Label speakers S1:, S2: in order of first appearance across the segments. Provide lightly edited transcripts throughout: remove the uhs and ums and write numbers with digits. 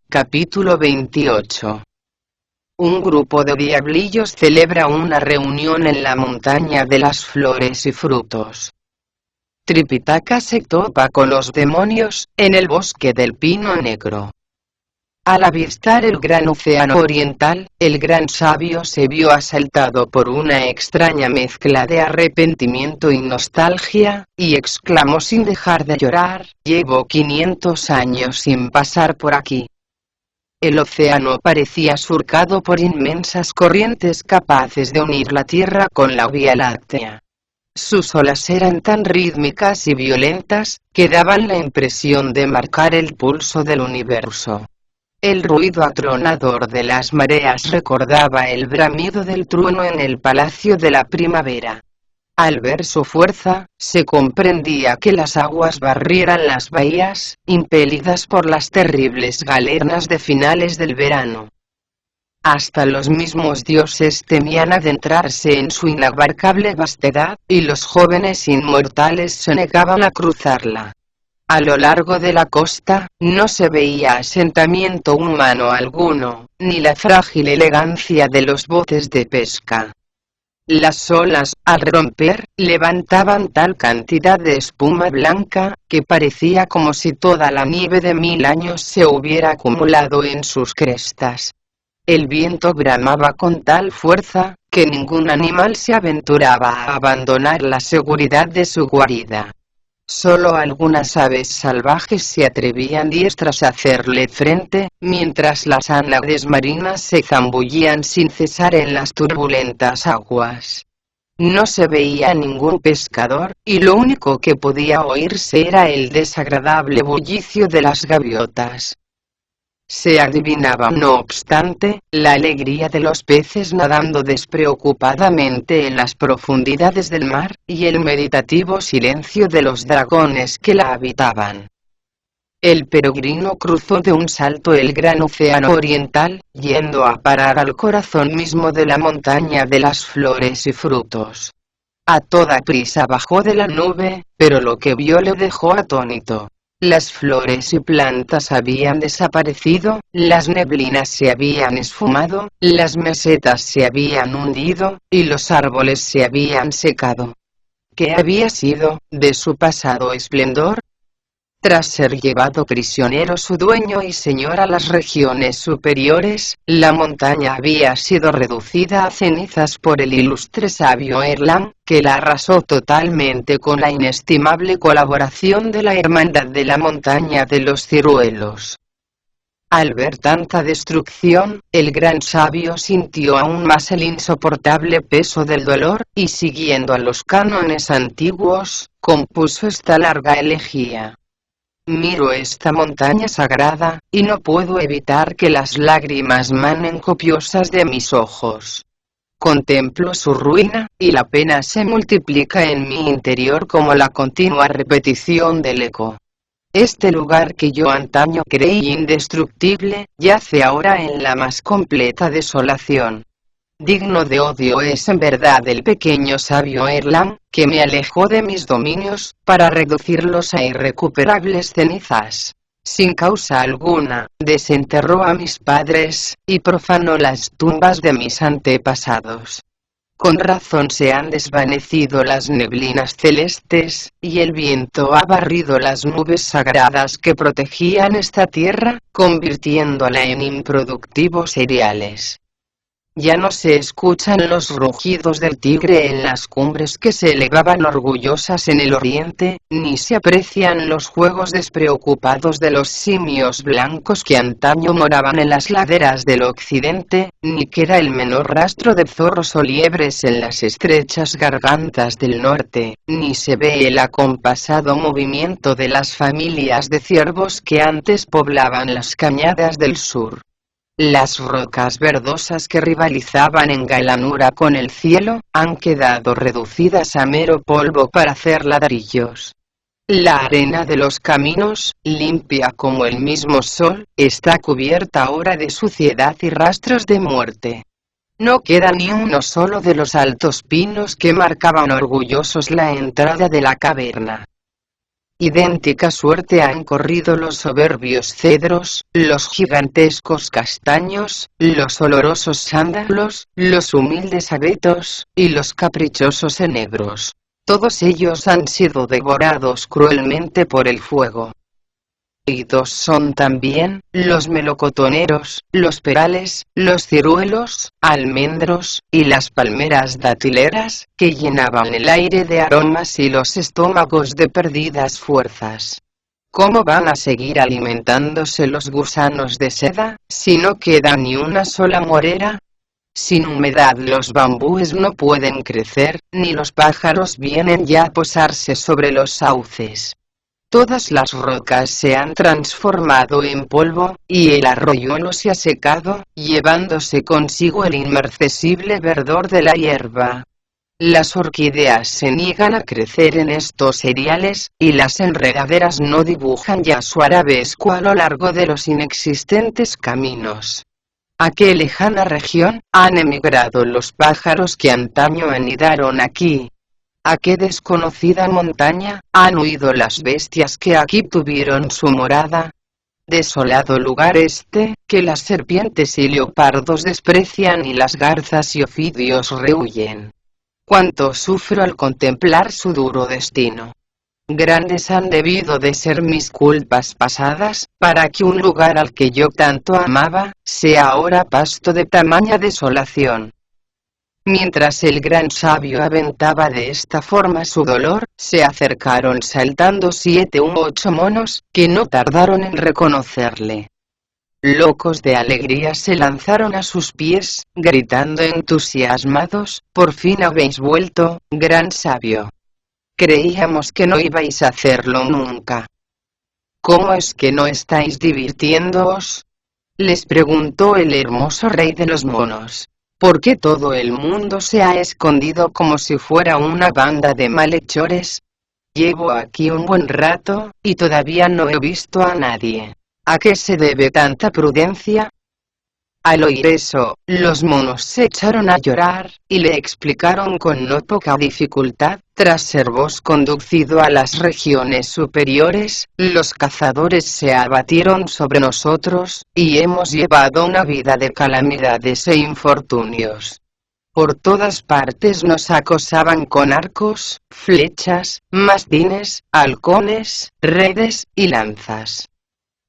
S1: Capítulo 28. Un grupo de diablillos celebra una reunión en la montaña de las flores y frutos. Tripitaka se topa con los demonios, en el bosque del pino negro. Al avistar el gran océano oriental, el gran sabio se vio asaltado por una extraña mezcla de arrepentimiento y nostalgia, y exclamó sin dejar de llorar: «Llevo 500 años sin pasar por aquí». El océano parecía surcado por inmensas corrientes capaces de unir la Tierra con la Vía Láctea. Sus olas eran tan rítmicas y violentas, que daban la impresión de marcar el pulso del universo. El ruido atronador de las mareas recordaba el bramido del trueno en el palacio de la primavera. Al ver su fuerza, se comprendía que las aguas barrieran las bahías, impelidas por las terribles galernas de finales del verano. Hasta los mismos dioses temían adentrarse en su inabarcable vastedad, y los jóvenes inmortales se negaban a cruzarla. A lo largo de la costa, no se veía asentamiento humano alguno, ni la frágil elegancia de los botes de pesca. Las olas, al romper, levantaban tal cantidad de espuma blanca, que parecía como si toda la nieve de 1000 años se hubiera acumulado en sus crestas. El viento bramaba con tal fuerza, que ningún animal se aventuraba a abandonar la seguridad de su guarida. Solo algunas aves salvajes se atrevían diestras a hacerle frente, mientras las ánades marinas se zambullían sin cesar en las turbulentas aguas. No se veía ningún pescador, y lo único que podía oírse era el desagradable bullicio de las gaviotas. Se adivinaba, no obstante, la alegría de los peces nadando despreocupadamente en las profundidades del mar, y el meditativo silencio de los dragones que la habitaban. El peregrino cruzó de un salto el gran océano oriental, yendo a parar al corazón mismo de la montaña de las flores y frutos. A toda prisa bajó de la nube, pero lo que vio le dejó atónito. Las flores y plantas habían desaparecido, las neblinas se habían esfumado, las mesetas se habían hundido, y los árboles se habían secado. ¿Qué había sido de su pasado esplendor? Tras ser llevado prisionero su dueño y señor a las regiones superiores, la montaña había sido reducida a cenizas por el ilustre sabio Erlang, que la arrasó totalmente con la inestimable colaboración de la Hermandad de la Montaña de los Ciruelos. Al ver tanta destrucción, el gran sabio sintió aún más el insoportable peso del dolor, y siguiendo a los cánones antiguos, compuso esta larga elegía. Miro esta montaña sagrada, y no puedo evitar que las lágrimas manen copiosas de mis ojos. Contemplo su ruina, y la pena se multiplica en mi interior como la continua repetición del eco. Este lugar que yo antaño creí indestructible, yace ahora en la más completa desolación. Digno de odio es en verdad el pequeño sabio Erlang, que me alejó de mis dominios, para reducirlos a irrecuperables cenizas. Sin causa alguna, desenterró a mis padres, y profanó las tumbas de mis antepasados. Con razón se han desvanecido las neblinas celestes, y el viento ha barrido las nubes sagradas que protegían esta tierra, convirtiéndola en improductivos cereales. Ya no se escuchan los rugidos del tigre en las cumbres que se elevaban orgullosas en el oriente, ni se aprecian los juegos despreocupados de los simios blancos que antaño moraban en las laderas del occidente, ni queda el menor rastro de zorros o liebres en las estrechas gargantas del norte, ni se ve el acompasado movimiento de las familias de ciervos que antes poblaban las cañadas del sur. Las rocas verdosas que rivalizaban en galanura con el cielo, han quedado reducidas a mero polvo para hacer ladrillos. La arena de los caminos, limpia como el mismo sol, está cubierta ahora de suciedad y rastros de muerte. No queda ni uno solo de los altos pinos que marcaban orgullosos la entrada de la caverna. Idéntica suerte han corrido los soberbios cedros, los gigantescos castaños, los olorosos sándalos, los humildes abetos, y los caprichosos enebros. Todos ellos han sido devorados cruelmente por el fuego. Y dos son también, los melocotoneros, los perales, los ciruelos, almendros, y las palmeras datileras, que llenaban el aire de aromas y los estómagos de perdidas fuerzas. ¿Cómo van a seguir alimentándose los gusanos de seda, si no queda ni una sola morera? Sin humedad los bambúes no pueden crecer, ni los pájaros vienen ya a posarse sobre los sauces. Todas las rocas se han transformado en polvo, y el arroyuelo se ha secado, llevándose consigo el inmarcesible verdor de la hierba. Las orquídeas se niegan a crecer en estos cereales, y las enredaderas no dibujan ya su arabesco a lo largo de los inexistentes caminos. ¿A qué lejana región han emigrado los pájaros que antaño anidaron aquí? ¿A qué desconocida montaña han huido las bestias que aquí tuvieron su morada? Desolado lugar este, que las serpientes y leopardos desprecian y las garzas y ofidios rehuyen. Cuánto sufro al contemplar su duro destino. Grandes han debido de ser mis culpas pasadas, para que un lugar al que yo tanto amaba, sea ahora pasto de tamaña desolación. Mientras el gran sabio aventaba de esta forma su dolor, se acercaron saltando 7 u 8 monos, que no tardaron en reconocerle. Locos de alegría se lanzaron a sus pies, gritando entusiasmados: «Por fin habéis vuelto, gran sabio. Creíamos que no ibais a hacerlo nunca». «¿Cómo es que no estáis divirtiéndoos?», les preguntó el hermoso rey de los monos. ¿Por qué todo el mundo se ha escondido como si fuera una banda de malhechores? Llevo aquí un buen rato, y todavía no he visto a nadie. ¿A qué se debe tanta prudencia? Al oír eso, los monos se echaron a llorar, y le explicaron con no poca dificultad: tras ser vos conducido a las regiones superiores, los cazadores se abatieron sobre nosotros, y hemos llevado una vida de calamidades e infortunios. Por todas partes nos acosaban con arcos, flechas, mastines, halcones, redes y lanzas.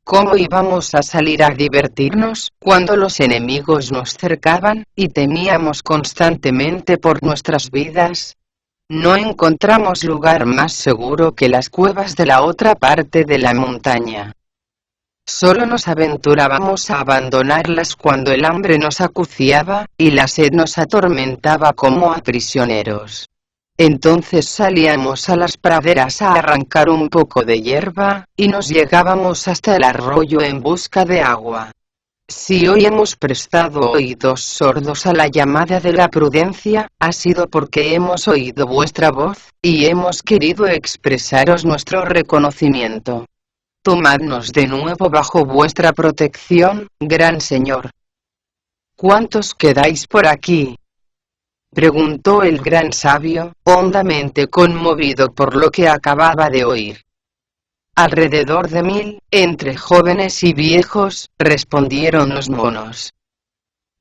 S1: ¿Cómo íbamos a salir a divertirnos, cuando los enemigos nos cercaban, y temíamos constantemente por nuestras vidas? No encontramos lugar más seguro que las cuevas de la otra parte de la montaña. Solo nos aventurábamos a abandonarlas cuando el hambre nos acuciaba, y la sed nos atormentaba como a prisioneros. Entonces salíamos a las praderas a arrancar un poco de hierba, y nos llegábamos hasta el arroyo en busca de agua. Si hoy hemos prestado oídos sordos a la llamada de la prudencia, ha sido porque hemos oído vuestra voz, y hemos querido expresaros nuestro reconocimiento. Tomadnos de nuevo bajo vuestra protección, gran señor. ¿Cuántos quedáis por aquí?, preguntó el gran sabio, hondamente conmovido por lo que acababa de oír. Alrededor de 1000, entre jóvenes y viejos, respondieron los monos.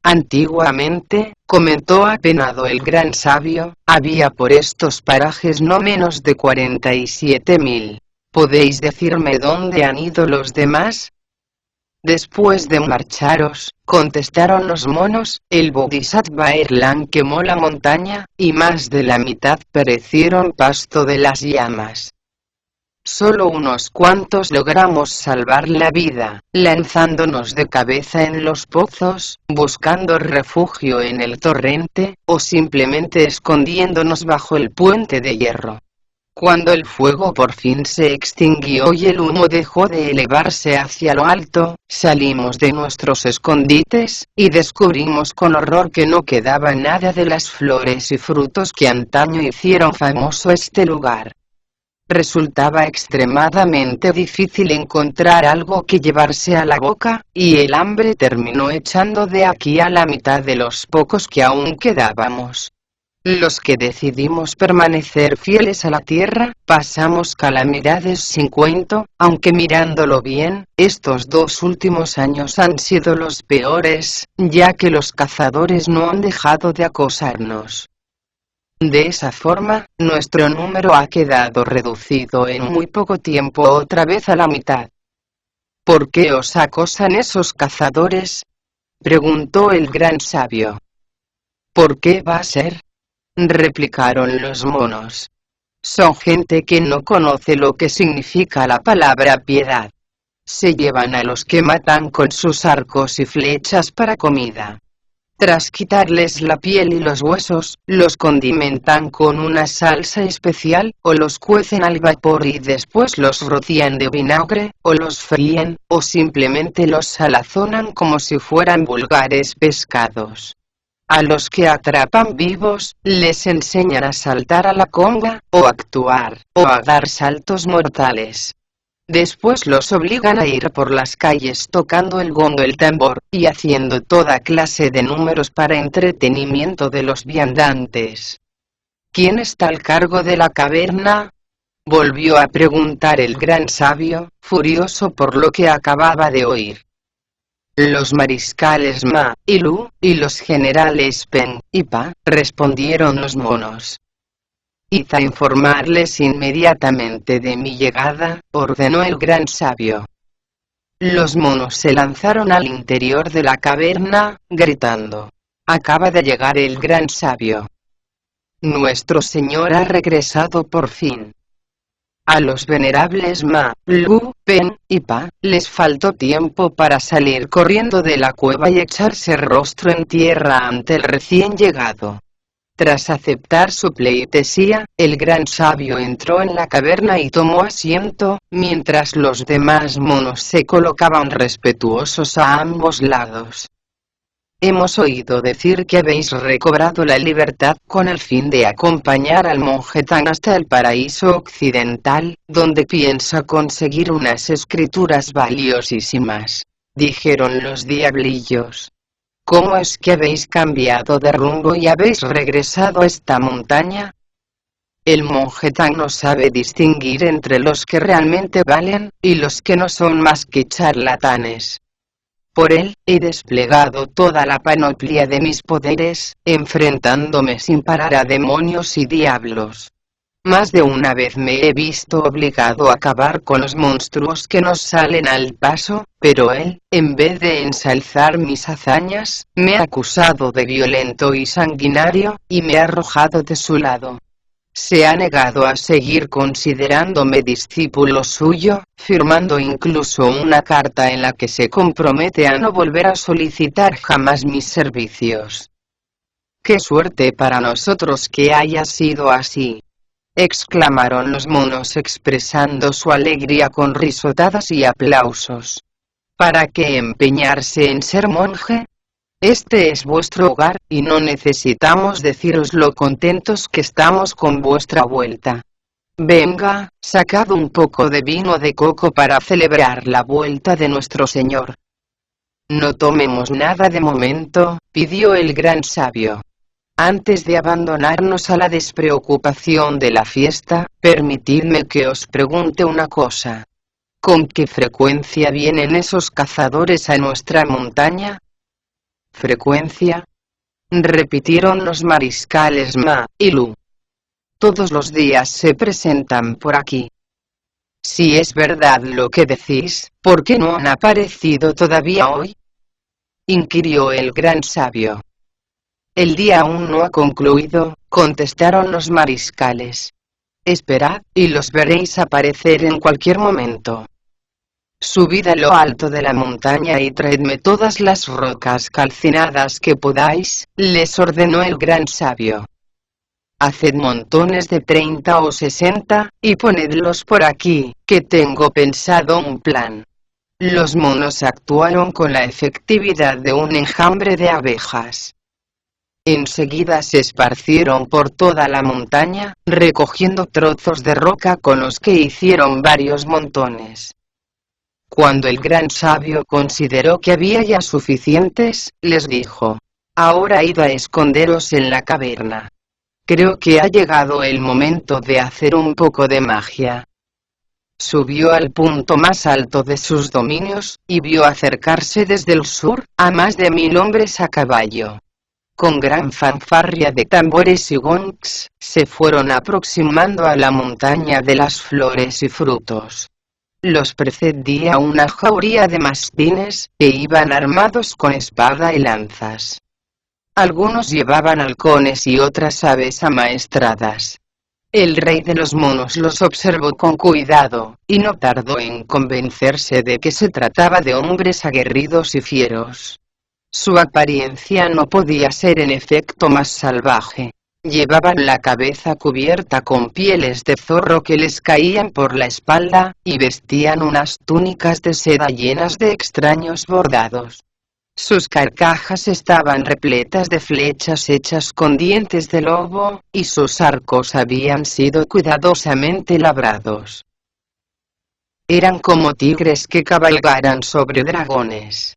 S1: Antiguamente, comentó apenado el gran sabio, había por estos parajes no menos de 47.000. ¿Podéis decirme dónde han ido los demás? Después de marcharos, contestaron los monos, el Bodhisattva Erlang quemó la montaña, y más de la mitad perecieron pasto de las llamas. Solo unos cuantos logramos salvar la vida, lanzándonos de cabeza en los pozos, buscando refugio en el torrente, o simplemente escondiéndonos bajo el puente de hierro. Cuando el fuego por fin se extinguió y el humo dejó de elevarse hacia lo alto, salimos de nuestros escondites, y descubrimos con horror que no quedaba nada de las flores y frutos que antaño hicieron famoso este lugar. Resultaba extremadamente difícil encontrar algo que llevarse a la boca, y el hambre terminó echando de aquí a la mitad de los pocos que aún quedábamos. Los que decidimos permanecer fieles a la tierra, pasamos calamidades sin cuento, aunque mirándolo bien, estos 2 últimos años han sido los peores, ya que los cazadores no han dejado de acosarnos. De esa forma, nuestro número ha quedado reducido en muy poco tiempo otra vez a la mitad. ¿Por qué os acosan esos cazadores?, preguntó el gran sabio. ¿Por qué va a ser?, replicaron los monos. Son gente que no conoce lo que significa la palabra piedad. Se llevan a los que matan con sus arcos y flechas para comida. Tras quitarles la piel y los huesos, los condimentan con una salsa especial, o los cuecen al vapor y después los rocían de vinagre, o los fríen, o simplemente los salazonan como si fueran vulgares pescados. A los que atrapan vivos, les enseñan a saltar a la conga, o actuar, o a dar saltos mortales. Después los obligan a ir por las calles tocando el gongo, el tambor, y haciendo toda clase de números para entretenimiento de los viandantes. ¿Quién está al cargo de la caverna?, volvió a preguntar el gran sabio, furioso por lo que acababa de oír. Los mariscales Ma y Lu, y los generales Pen y Pa, respondieron los monos. Id a informarles inmediatamente de mi llegada, ordenó el gran sabio. Los monos se lanzaron al interior de la caverna, gritando: acaba de llegar el gran sabio. Nuestro señor ha regresado por fin. A los venerables Ma, Lu, Pen y Pa, les faltó tiempo para salir corriendo de la cueva y echarse rostro en tierra ante el recién llegado. Tras aceptar su pleitesía, el gran sabio entró en la caverna y tomó asiento, mientras los demás monos se colocaban respetuosos a ambos lados. Hemos oído decir que habéis recobrado la libertad con el fin de acompañar al monje Tang hasta el paraíso occidental, donde piensa conseguir unas escrituras valiosísimas, dijeron los diablillos. ¿Cómo es que habéis cambiado de rumbo y habéis regresado a esta montaña? El monje Tang no sabe distinguir entre los que realmente valen, y los que no son más que charlatanes. Por él, he desplegado toda la panoplia de mis poderes, enfrentándome sin parar a demonios y diablos. Más de una vez me he visto obligado a acabar con los monstruos que nos salen al paso, pero él, en vez de ensalzar mis hazañas, me ha acusado de violento y sanguinario, y me ha arrojado de su lado. Se ha negado a seguir considerándome discípulo suyo, firmando incluso una carta en la que se compromete a no volver a solicitar jamás mis servicios. ¡Qué suerte para nosotros que haya sido así!, exclamaron los monos expresando su alegría con risotadas y aplausos. ¿Para qué empeñarse en ser monje? Este es vuestro hogar, y no necesitamos deciros lo contentos que estamos con vuestra vuelta. Venga, sacad un poco de vino de coco para celebrar la vuelta de nuestro Señor. No tomemos nada de momento, pidió el gran sabio. Antes de abandonarnos a la despreocupación de la fiesta, permitidme que os pregunte una cosa. ¿Con qué frecuencia vienen esos cazadores a nuestra montaña? ¿Frecuencia?, repitieron los mariscales Ma y Lu. Todos los días se presentan por aquí. Si es verdad lo que decís, ¿por qué no han aparecido todavía hoy?, inquirió el gran sabio. El día aún no ha concluido, contestaron los mariscales. Esperad, y los veréis aparecer en cualquier momento. Subid a lo alto de la montaña y traedme todas las rocas calcinadas que podáis, les ordenó el gran sabio. Haced montones de 30 o 60, y ponedlos por aquí, que tengo pensado un plan. Los monos actuaron con la efectividad de un enjambre de abejas. Enseguida se esparcieron por toda la montaña, recogiendo trozos de roca con los que hicieron varios montones. Cuando el gran sabio consideró que había ya suficientes, les dijo: ahora id a esconderos en la caverna. Creo que ha llegado el momento de hacer un poco de magia. Subió al punto más alto de sus dominios, y vio acercarse desde el sur, a más de 1000 hombres a caballo. Con gran fanfarria de tambores y gongs, se fueron aproximando a la montaña de las flores y frutos. Los precedía una jauría de mastines, que iban armados con espada y lanzas. Algunos llevaban halcones y otras aves amaestradas. El rey de los monos los observó con cuidado, y no tardó en convencerse de que se trataba de hombres aguerridos y fieros. Su apariencia no podía ser en efecto más salvaje. Llevaban la cabeza cubierta con pieles de zorro que les caían por la espalda, y vestían unas túnicas de seda llenas de extraños bordados. Sus carcajas estaban repletas de flechas hechas con dientes de lobo, y sus arcos habían sido cuidadosamente labrados. Eran como tigres que cabalgaran sobre dragones.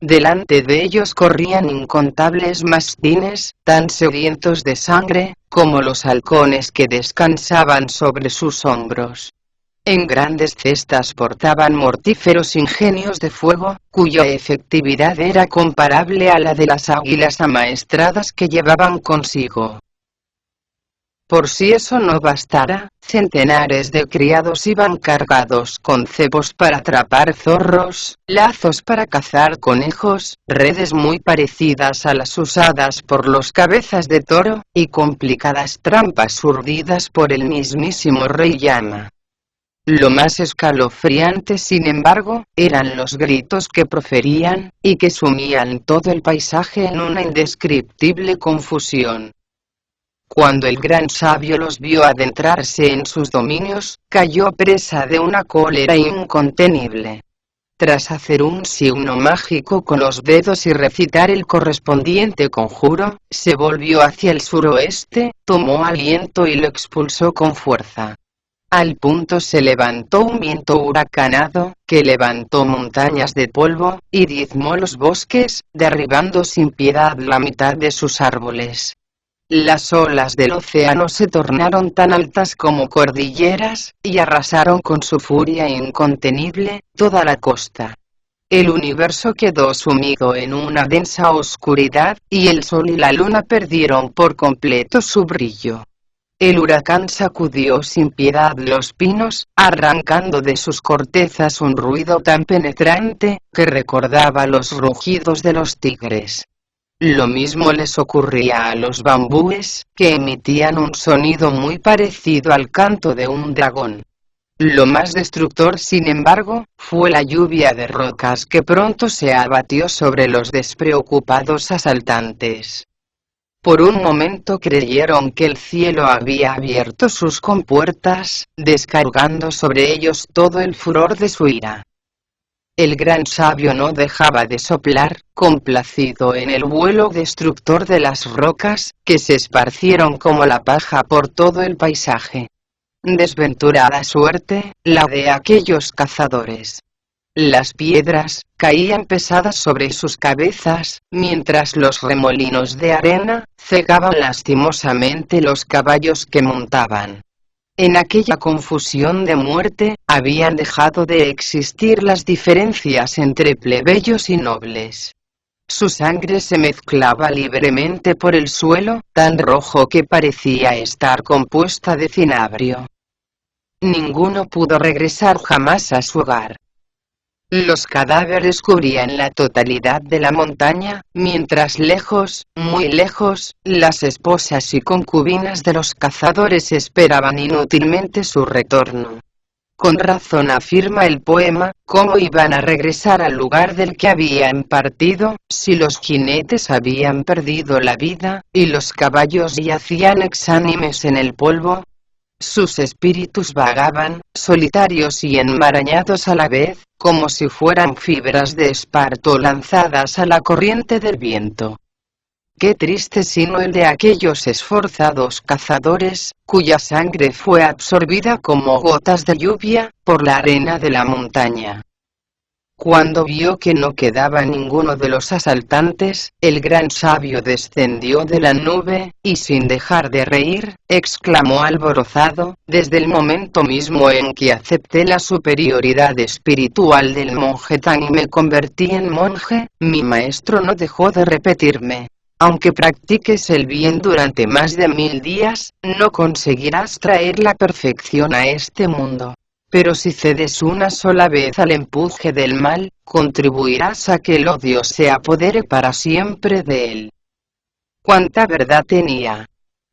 S1: Delante de ellos corrían incontables mastines, tan sedientos de sangre, como los halcones que descansaban sobre sus hombros. En grandes cestas portaban mortíferos ingenios de fuego, cuya efectividad era comparable a la de las águilas amaestradas que llevaban consigo. Por si eso no bastara, centenares de criados iban cargados con cepos para atrapar zorros, lazos para cazar conejos, redes muy parecidas a las usadas por los cabezas de toro, y complicadas trampas urdidas por el mismísimo rey llama. Lo más escalofriante, sin embargo, eran los gritos que proferían, y que sumían todo el paisaje en una indescriptible confusión. Cuando el gran sabio los vio adentrarse en sus dominios, cayó presa de una cólera incontenible. Tras hacer un signo mágico con los dedos y recitar el correspondiente conjuro, se volvió hacia el suroeste, tomó aliento y lo expulsó con fuerza. Al punto se levantó un viento huracanado, que levantó montañas de polvo, y diezmó los bosques, derribando sin piedad la mitad de sus árboles. Las olas del océano se tornaron tan altas como cordilleras, y arrasaron con su furia incontenible toda la costa. El universo quedó sumido en una densa oscuridad, y el sol y la luna perdieron por completo su brillo. El huracán sacudió sin piedad los pinos, arrancando de sus cortezas un ruido tan penetrante, que recordaba los rugidos de los tigres. Lo mismo les ocurría a los bambúes, que emitían un sonido muy parecido al canto de un dragón. Lo más destructor, sin embargo, fue la lluvia de rocas que pronto se abatió sobre los despreocupados asaltantes. Por un momento creyeron que el cielo había abierto sus compuertas, descargando sobre ellos todo el furor de su ira. El gran sabio no dejaba de soplar, complacido en el vuelo destructor de las rocas, que se esparcieron como la paja por todo el paisaje. Desventurada suerte, la de aquellos cazadores. Las piedras caían pesadas sobre sus cabezas, mientras los remolinos de arena cegaban lastimosamente los caballos que montaban. En aquella confusión de muerte, habían dejado de existir las diferencias entre plebeyos y nobles. Su sangre se mezclaba libremente por el suelo, tan rojo que parecía estar compuesta de cinabrio. Ninguno pudo regresar jamás a su hogar. Los cadáveres cubrían la totalidad de la montaña, mientras lejos, muy lejos, las esposas y concubinas de los cazadores esperaban inútilmente su retorno. Con razón afirma el poema, cómo iban a regresar al lugar del que habían partido, si los jinetes habían perdido la vida, y los caballos yacían exánimes en el polvo. Sus espíritus vagaban, solitarios y enmarañados a la vez, como si fueran fibras de esparto lanzadas a la corriente del viento. Qué triste sino el de aquellos esforzados cazadores, cuya sangre fue absorbida como gotas de lluvia, por la arena de la montaña. Cuando vio que no quedaba ninguno de los asaltantes, el gran sabio descendió de la nube, y sin dejar de reír, exclamó alborozado: desde el momento mismo en que acepté la superioridad espiritual del monje Tan y me convertí en monje, mi maestro no dejó de repetirme: aunque practiques el bien durante más de 1000 días, no conseguirás traer la perfección a este mundo. Pero si cedes una sola vez al empuje del mal, contribuirás a que el odio se apodere para siempre de él. ¿Cuánta verdad tenía?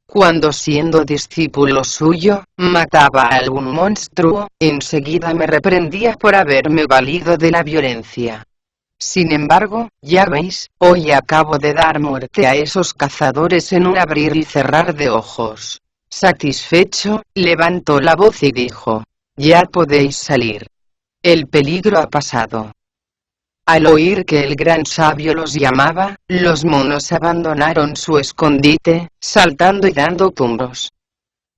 S1: Cuando siendo discípulo suyo, mataba a algún monstruo, enseguida me reprendía por haberme valido de la violencia. Sin embargo, ya veis, hoy acabo de dar muerte a esos cazadores en un abrir y cerrar de ojos. Satisfecho, levantó la voz y dijo: ya podéis salir. El peligro ha pasado. Al oír que el gran sabio los llamaba, los monos abandonaron su escondite, saltando y dando tumbos.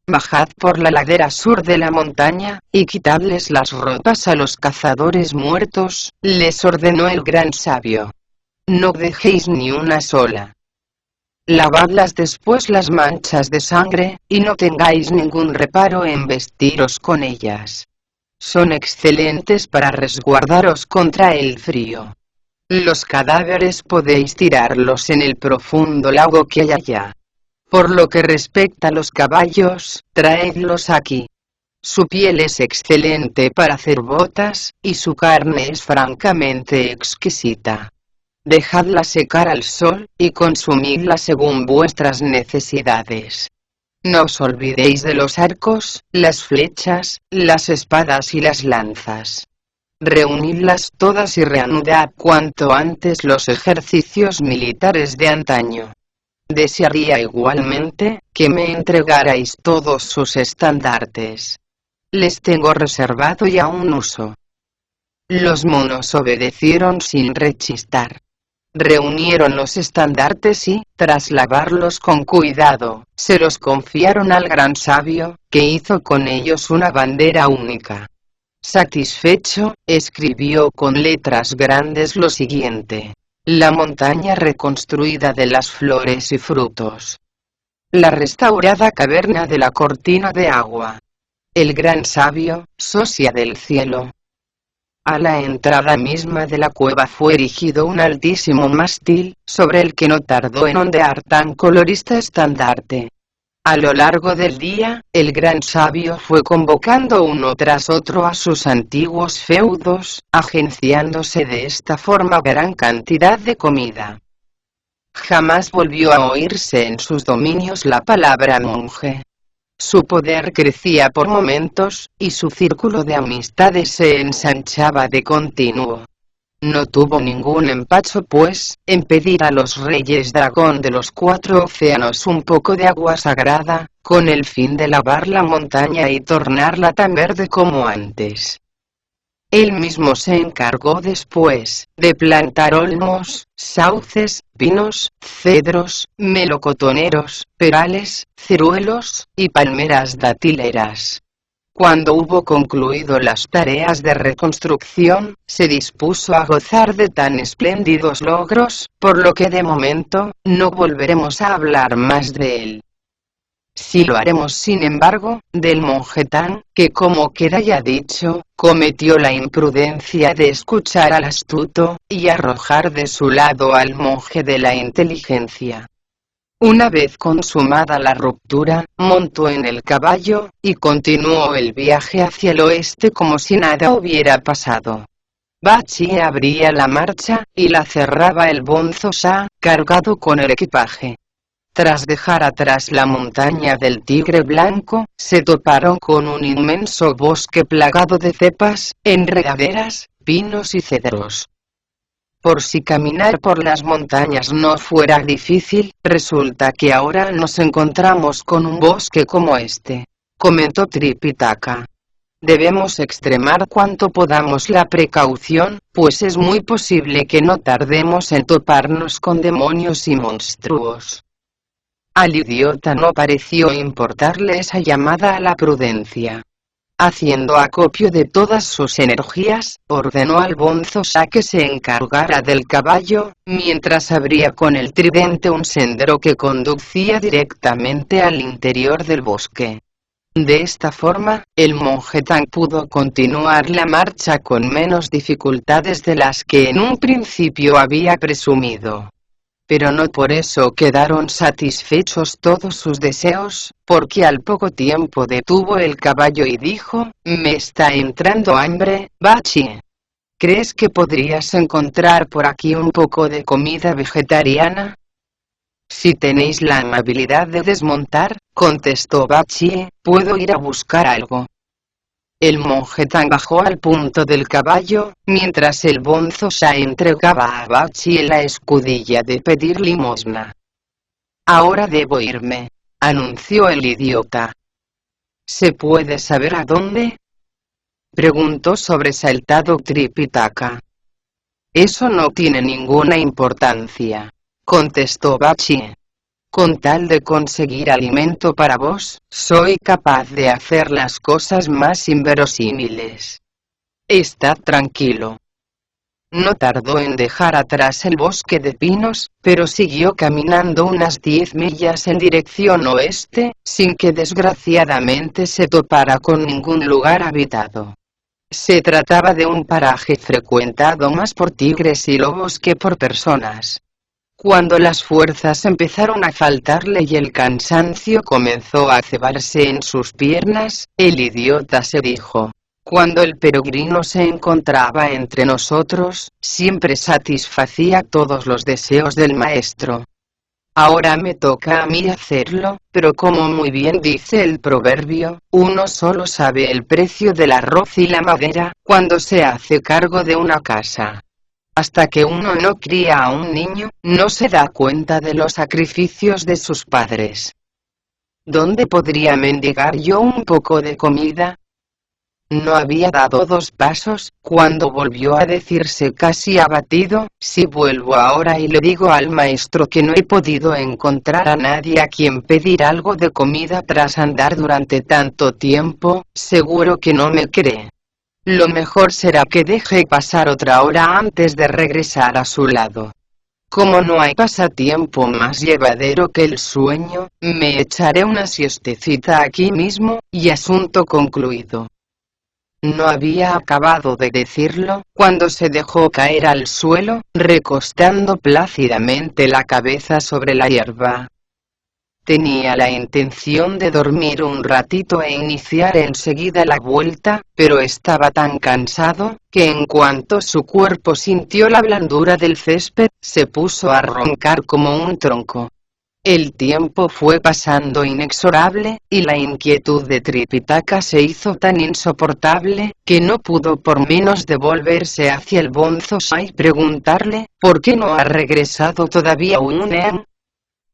S1: Bajad por la ladera sur de la montaña, y quitadles las ropas a los cazadores muertos, les ordenó el gran sabio. No dejéis ni una sola. Lavadlas después las manchas de sangre, y no tengáis ningún reparo en vestiros con ellas. Son excelentes para resguardaros contra el frío. Los cadáveres podéis tirarlos en el profundo lago que hay allá. Por lo que respecta a los caballos, traedlos aquí. Su piel es excelente para hacer botas, y su carne es francamente exquisita. Dejadla secar al sol, y consumidla según vuestras necesidades. No os olvidéis de los arcos, las flechas, las espadas y las lanzas. Reunidlas todas y reanudad cuanto antes los ejercicios militares de antaño. Desearía igualmente, que me entregarais todos sus estandartes. Les tengo reservado ya un uso. Los monos obedecieron sin rechistar. Reunieron los estandartes y, tras lavarlos con cuidado, se los confiaron al gran sabio, que hizo con ellos una bandera única. Satisfecho, escribió con letras grandes lo siguiente: la montaña reconstruida de las flores y frutos. La restaurada caverna de la cortina de agua. El gran sabio, socia del cielo. A la entrada misma de la cueva fue erigido un altísimo mástil, sobre el que no tardó en ondear tan colorista estandarte. A lo largo del día, el gran sabio fue convocando uno tras otro a sus antiguos feudos, agenciándose de esta forma gran cantidad de comida. Jamás volvió a oírse en sus dominios la palabra monje. Su poder crecía por momentos, y su círculo de amistades se ensanchaba de continuo. No tuvo ningún empacho pues, en pedir a los reyes dragón de los 4 océanos un poco de agua sagrada, con el fin de lavar la montaña y tornarla tan verde como antes. Él mismo se encargó después, de plantar olmos, sauces, pinos, cedros, melocotoneros, perales, ciruelos, y palmeras datileras. Cuando hubo concluido las tareas de reconstrucción, se dispuso a gozar de tan espléndidos logros, por lo que de momento, no volveremos a hablar más de él. Sí lo haremos sin embargo, del monje Tan, que como queda ya dicho, cometió la imprudencia de escuchar al astuto, y arrojar de su lado al monje de la inteligencia. Una vez consumada la ruptura, montó en el caballo, y continuó el viaje hacia el oeste como si nada hubiera pasado. Bachi abría la marcha, y la cerraba el bonzo Sha, cargado con el equipaje. Tras dejar atrás la montaña del Tigre Blanco, se toparon con un inmenso bosque plagado de cepas, enredaderas, pinos y cedros. Por si caminar por las montañas no fuera difícil, resulta que ahora nos encontramos con un bosque como este, comentó Tripitaka. Debemos extremar cuanto podamos la precaución, pues es muy posible que no tardemos en toparnos con demonios y monstruos. Al idiota no pareció importarle esa llamada a la prudencia. Haciendo acopio de todas sus energías, ordenó al Bonzosa que se encargara del caballo, mientras abría con el tridente un sendero que conducía directamente al interior del bosque. De esta forma, el monje Tang pudo continuar la marcha con menos dificultades de las que en un principio había presumido. Pero no por eso quedaron satisfechos todos sus deseos, porque al poco tiempo detuvo el caballo y dijo: «Me está entrando hambre, Bachie. ¿Crees que podrías encontrar por aquí un poco de comida vegetariana?» «Si tenéis la amabilidad de desmontar», contestó Bachie, «puedo ir a buscar algo». El monje Tang bajó al punto del caballo, mientras el Bonzosa entregaba a Bachie la escudilla de pedir limosna. «Ahora debo irme», anunció el idiota. «¿Se puede saber a dónde?», preguntó sobresaltado Tripitaka. «Eso no tiene ninguna importancia», contestó Bachie. «Con tal de conseguir alimento para vos, soy capaz de hacer las cosas más inverosímiles. Estad tranquilo». No tardó en dejar atrás el bosque de pinos, pero siguió caminando unas 10 millas en dirección oeste, sin que desgraciadamente se topara con ningún lugar habitado. Se trataba de un paraje frecuentado más por tigres y lobos que por personas. Cuando las fuerzas empezaron a faltarle y el cansancio comenzó a cebarse en sus piernas, el idiota se dijo: «Cuando el peregrino se encontraba entre nosotros, siempre satisfacía todos los deseos del maestro. Ahora me toca a mí hacerlo, pero como muy bien dice el proverbio, uno solo sabe el precio del arroz y la madera, cuando se hace cargo de una casa. Hasta que uno no cría a un niño, no se da cuenta de los sacrificios de sus padres. ¿Dónde podría mendigar yo un poco de comida?». No había dado 2 pasos, cuando volvió a decirse casi abatido: «Si vuelvo ahora y le digo al maestro que no he podido encontrar a nadie a quien pedir algo de comida tras andar durante tanto tiempo, seguro que no me cree. Lo mejor será que deje pasar otra hora antes de regresar a su lado. Como no hay pasatiempo más llevadero que el sueño, me echaré una siestecita aquí mismo, y asunto concluido». No había acabado de decirlo, cuando se dejó caer al suelo, recostando plácidamente la cabeza sobre la hierba. Tenía la intención de dormir un ratito e iniciar enseguida la vuelta, pero estaba tan cansado, que en cuanto su cuerpo sintió la blandura del césped, se puso a roncar como un tronco. El tiempo fue pasando inexorable, y la inquietud de Tripitaka se hizo tan insoportable, que no pudo por menos de volverse hacia el Bonzosa y preguntarle: «¿Por qué no ha regresado todavía Unean?».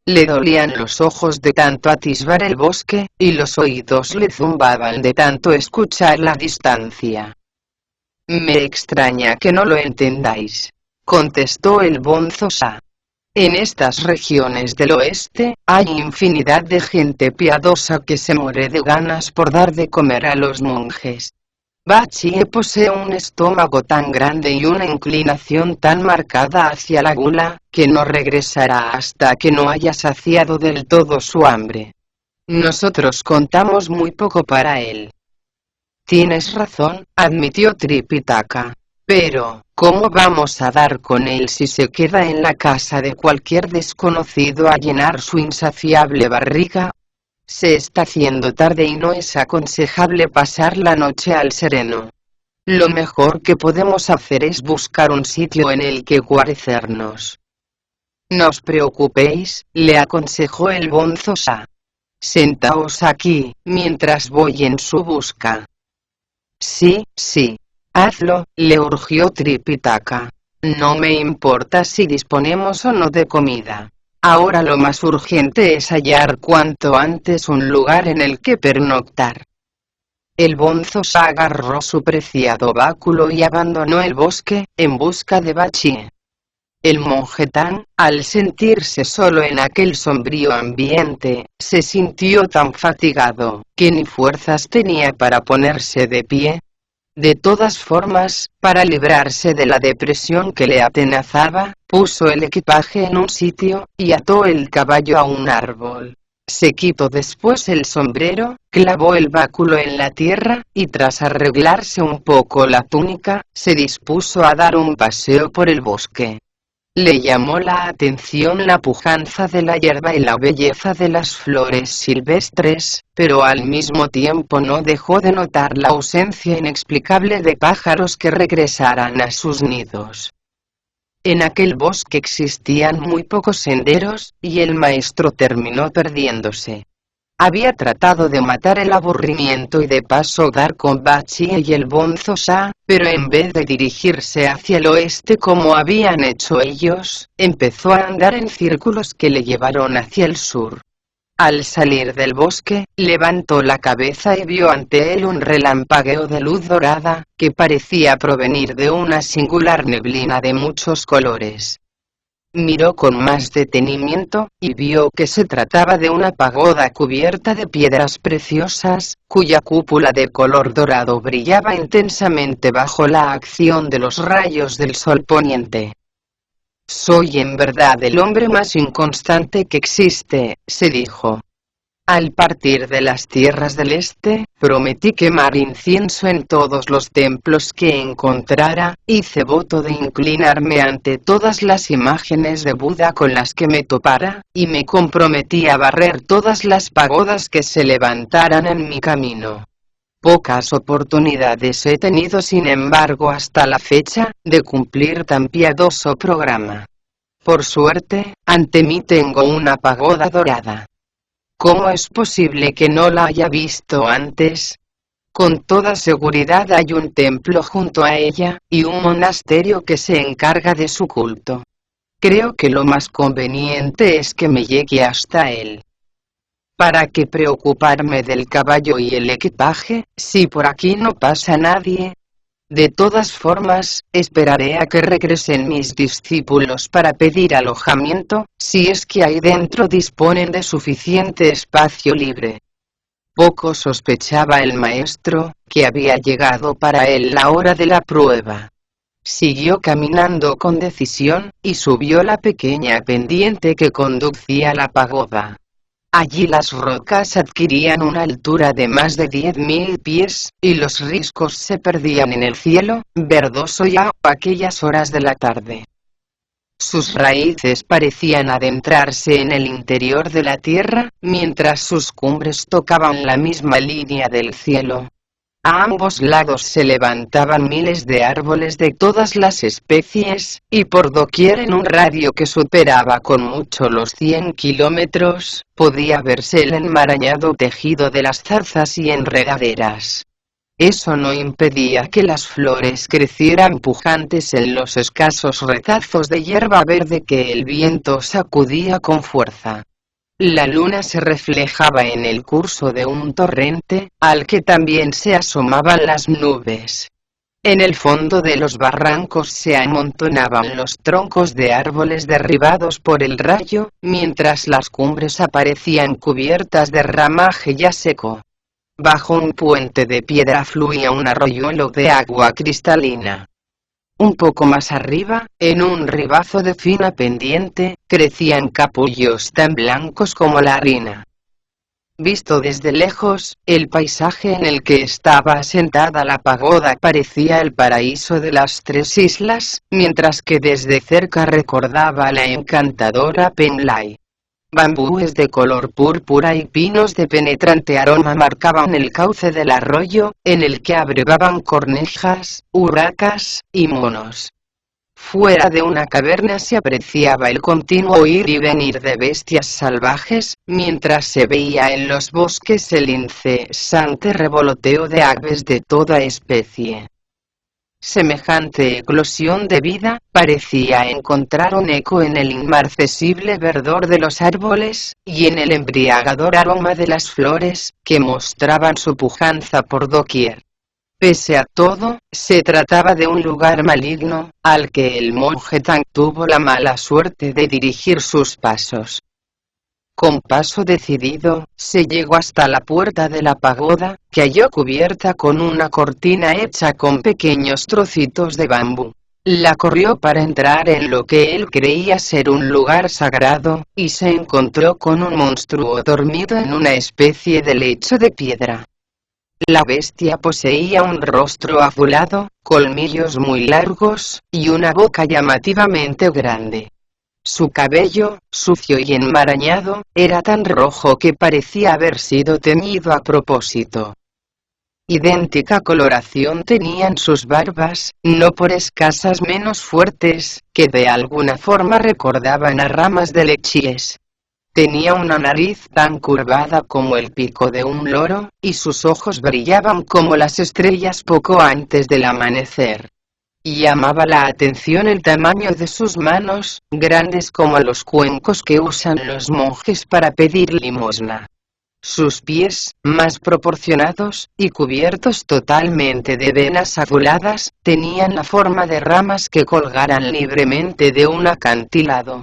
S1: Le dolían los ojos de tanto atisbar el bosque, y los oídos le zumbaban de tanto escuchar la distancia. «Me extraña que no lo entendáis», contestó el Bonzosa. «En estas regiones del oeste, hay infinidad de gente piadosa que se muere de ganas por dar de comer a los monjes. Bachie posee un estómago tan grande y una inclinación tan marcada hacia la gula, que no regresará hasta que no haya saciado del todo su hambre. Nosotros contamos muy poco para él». «Tienes razón», admitió Tripitaka. «Pero, ¿cómo vamos a dar con él si se queda en la casa de cualquier desconocido a llenar su insaciable barriga? Se está haciendo tarde y no es aconsejable pasar la noche al sereno. Lo mejor que podemos hacer es buscar un sitio en el que guarecernos». «No os preocupéis», le aconsejó el Bonzosa. «Sentaos aquí, mientras voy en su busca». «Sí, sí. Hazlo», le urgió Tripitaka. «No me importa si disponemos o no de comida. Ahora lo más urgente es hallar cuanto antes un lugar en el que pernoctar». El Bonzosa agarró su preciado báculo y abandonó el bosque, en busca de Bachie. El monje Tan, al sentirse solo en aquel sombrío ambiente, se sintió tan fatigado, que ni fuerzas tenía para ponerse de pie. De todas formas, para librarse de la depresión que le atenazaba, puso el equipaje en un sitio, y ató el caballo a un árbol. Se quitó después el sombrero, clavó el báculo en la tierra, y tras arreglarse un poco la túnica, se dispuso a dar un paseo por el bosque. Le llamó la atención la pujanza de la hierba y la belleza de las flores silvestres, pero al mismo tiempo no dejó de notar la ausencia inexplicable de pájaros que regresaran a sus nidos. En aquel bosque existían muy pocos senderos, y el maestro terminó perdiéndose. Había tratado de matar el aburrimiento y de paso dar con Bachie y el Bonzo Sa, pero en vez de dirigirse hacia el oeste como habían hecho ellos, empezó a andar en círculos que le llevaron hacia el sur. Al salir del bosque, levantó la cabeza y vio ante él un relampagueo de luz dorada, que parecía provenir de una singular neblina de muchos colores. Miró con más detenimiento, y vio que se trataba de una pagoda cubierta de piedras preciosas, cuya cúpula de color dorado brillaba intensamente bajo la acción de los rayos del sol poniente. «Soy en verdad el hombre más inconstante que existe», se dijo. Al partir de las tierras del este, prometí quemar incienso en todos los templos que encontrara, hice voto de inclinarme ante todas las imágenes de Buda con las que me topara, y me comprometí a barrer todas las pagodas que se levantaran en mi camino. Pocas oportunidades he tenido sin embargo hasta la fecha, de cumplir tan piadoso programa. Por suerte, ante mí tengo una pagoda dorada. ¿Cómo es posible que no la haya visto antes? Con toda seguridad hay un templo junto a ella, y un monasterio que se encarga de su culto. Creo que lo más conveniente es que me llegue hasta él. ¿Para qué preocuparme del caballo y el equipaje, si por aquí no pasa nadie? De todas formas, esperaré a que regresen mis discípulos para pedir alojamiento, si es que ahí dentro disponen de suficiente espacio libre. Poco sospechaba el maestro, que había llegado para él la hora de la prueba. Siguió caminando con decisión, y subió la pequeña pendiente que conducía a la pagoda. Allí las rocas adquirían una altura de más de 10.000 pies, y los riscos se perdían en el cielo, verdoso ya a aquellas horas de la tarde. Sus raíces parecían adentrarse en el interior de la tierra, mientras sus cumbres tocaban la misma línea del cielo. A ambos lados se levantaban miles de árboles de todas las especies, y por doquier en un radio que superaba con mucho los 100 kilómetros, podía verse el enmarañado tejido de las zarzas y enredaderas. Eso no impedía que las flores crecieran pujantes en los escasos retazos de hierba verde que el viento sacudía con fuerza. La luna se reflejaba en el curso de un torrente, al que también se asomaban las nubes. En el fondo de los barrancos se amontonaban los troncos de árboles derribados por el rayo, mientras las cumbres aparecían cubiertas de ramaje ya seco. Bajo un puente de piedra fluía un arroyuelo de agua cristalina. Un poco más arriba, en un ribazo de fina pendiente, crecían capullos tan blancos como la harina. Visto desde lejos, el paisaje en el que estaba asentada la pagoda parecía el paraíso de las tres islas, mientras que desde cerca recordaba la encantadora Penlai. Bambúes de color púrpura y pinos de penetrante aroma marcaban el cauce del arroyo, en el que abrevaban cornejas, urracas y monos. Fuera de una caverna se apreciaba el continuo ir y venir de bestias salvajes, mientras se veía en los bosques el incesante revoloteo de aves de toda especie. Semejante eclosión de vida, parecía encontrar un eco en el inmarcesible verdor de los árboles, y en el embriagador aroma de las flores, que mostraban su pujanza por doquier. Pese a todo, se trataba de un lugar maligno, al que el monje Tang tuvo la mala suerte de dirigir sus pasos. Con paso decidido, se llegó hasta la puerta de la pagoda, que halló cubierta con una cortina hecha con pequeños trocitos de bambú. La corrió para entrar en lo que él creía ser un lugar sagrado, y se encontró con un monstruo dormido en una especie de lecho de piedra. La bestia poseía un rostro azulado, colmillos muy largos, y una boca llamativamente grande. Su cabello, sucio y enmarañado, era tan rojo que parecía haber sido teñido a propósito. Idéntica coloración tenían sus barbas, no por escasas menos fuertes, que de alguna forma recordaban a ramas de lechíes. Tenía una nariz tan curvada como el pico de un loro, y sus ojos brillaban como las estrellas poco antes del amanecer. Llamaba la atención el tamaño de sus manos, grandes como los cuencos que usan los monjes para pedir limosna. Sus pies, más proporcionados, y cubiertos totalmente de venas azuladas, tenían la forma de ramas que colgaran libremente de un acantilado.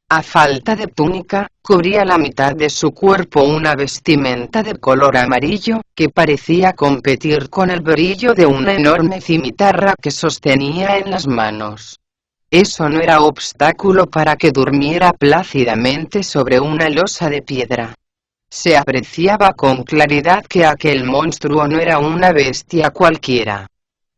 S1: A falta de túnica, cubría la mitad de su cuerpo una vestimenta de color amarillo, que parecía competir con el brillo de una enorme cimitarra que sostenía en las manos. Eso no era obstáculo para que durmiera plácidamente sobre una losa de piedra. Se apreciaba con claridad que aquel monstruo no era una bestia cualquiera.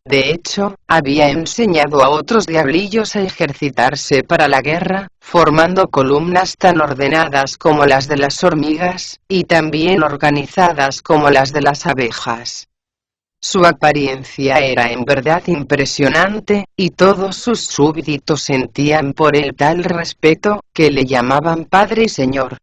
S1: De hecho, había enseñado a otros diablillos a ejercitarse para la guerra, formando columnas tan ordenadas como las de las hormigas, y tan bien organizadas como las de las abejas. Su apariencia era en verdad impresionante, y todos sus súbditos sentían por él tal respeto, que le llamaban padre y señor.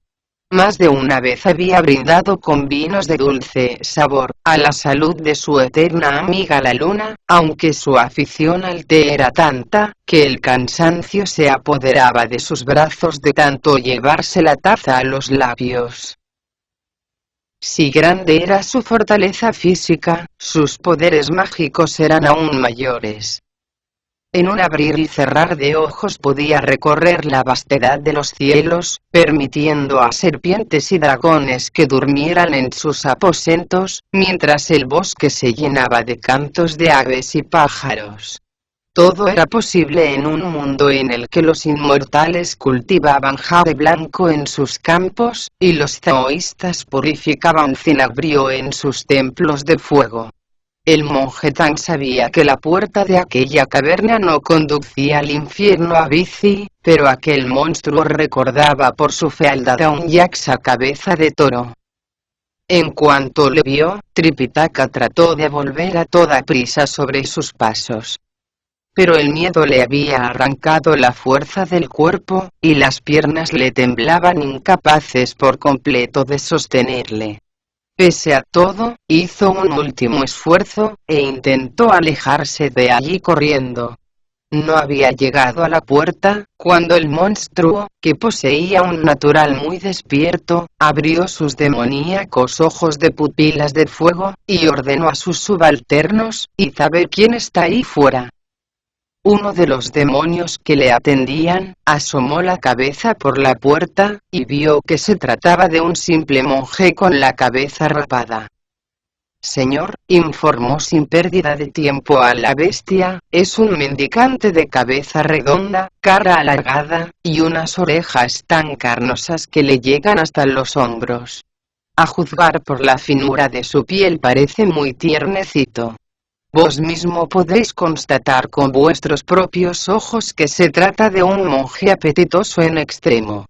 S1: Más de una vez había brindado con vinos de dulce sabor, a la salud de su eterna amiga la luna, aunque su afición al té era tanta, que el cansancio se apoderaba de sus brazos de tanto llevarse la taza a los labios. Si grande era su fortaleza física, sus poderes mágicos eran aún mayores. En un abrir y cerrar de ojos podía recorrer la vastedad de los cielos, permitiendo a serpientes y dragones que durmieran en sus aposentos, mientras el bosque se llenaba de cantos de aves y pájaros. Todo era posible en un mundo en el que los inmortales cultivaban jade blanco en sus campos, y los taoístas purificaban cinabrio en sus templos de fuego. El monje Tang sabía que la puerta de aquella caverna no conducía al infierno a Vici, pero aquel monstruo recordaba por su fealdad a un yaksa cabeza de toro. En cuanto le vio, Tripitaka trató de volver a toda prisa sobre sus pasos. Pero el miedo le había arrancado la fuerza del cuerpo, y las piernas le temblaban incapaces por completo de sostenerle. Pese a todo, hizo un último esfuerzo, e intentó alejarse de allí corriendo. No había llegado a la puerta, cuando el monstruo, que poseía un natural muy despierto, abrió sus demoníacos ojos de pupilas de fuego, y ordenó a sus subalternos: «¿Y sabe quién está ahí fuera?». Uno de los demonios que le atendían, asomó la cabeza por la puerta, y vio que se trataba de un simple monje con la cabeza rapada. «Señor», informó sin pérdida de tiempo a la bestia, «es un mendicante de cabeza redonda, cara alargada, y unas orejas tan carnosas que le llegan hasta los hombros. A juzgar por la finura de su piel parece muy tiernecito. Vos mismo podéis constatar con vuestros propios ojos que se trata de un monje apetitoso en extremo».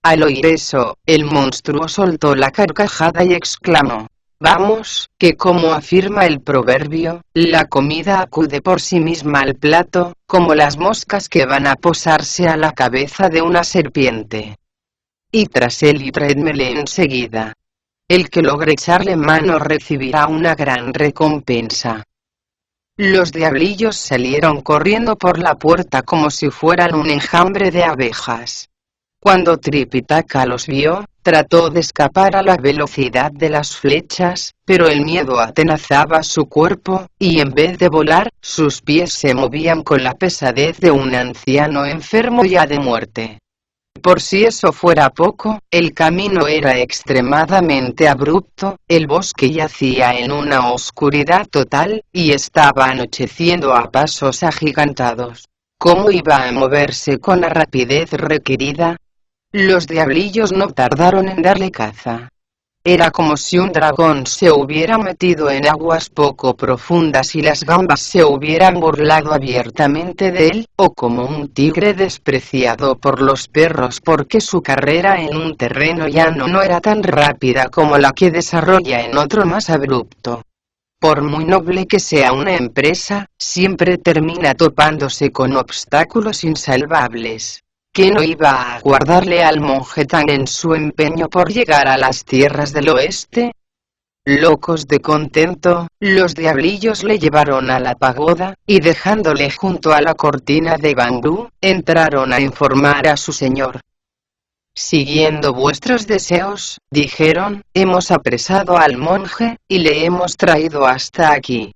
S1: Al oír eso, el monstruo soltó la carcajada y exclamó: «Vamos, que como afirma el proverbio, la comida acude por sí misma al plato, como las moscas que van a posarse a la cabeza de una serpiente. Y tras él y tráedmele enseguida. El que logre echarle mano recibirá una gran recompensa». Los diablillos salieron corriendo por la puerta como si fueran un enjambre de abejas. Cuando Tripitaka los vio, trató de escapar a la velocidad de las flechas, pero el miedo atenazaba su cuerpo, y en vez de volar, sus pies se movían con la pesadez de un anciano enfermo ya de muerte. Por si eso fuera poco, el camino era extremadamente abrupto, el bosque yacía en una oscuridad total, y estaba anocheciendo a pasos agigantados. ¿Cómo iba a moverse con la rapidez requerida? Los diablillos no tardaron en darle caza. Era como si un dragón se hubiera metido en aguas poco profundas y las gambas se hubieran burlado abiertamente de él, o como un tigre despreciado por los perros porque su carrera en un terreno llano no era tan rápida como la que desarrolla en otro más abrupto. Por muy noble que sea una empresa, siempre termina topándose con obstáculos insalvables. ¿Qué no iba a guardarle al monje Tan en su empeño por llegar a las tierras del oeste? Locos de contento, los diablillos le llevaron a la pagoda, y dejándole junto a la cortina de bambú, entraron a informar a su señor. Siguiendo vuestros deseos, dijeron, hemos apresado al monje, y le hemos traído hasta aquí.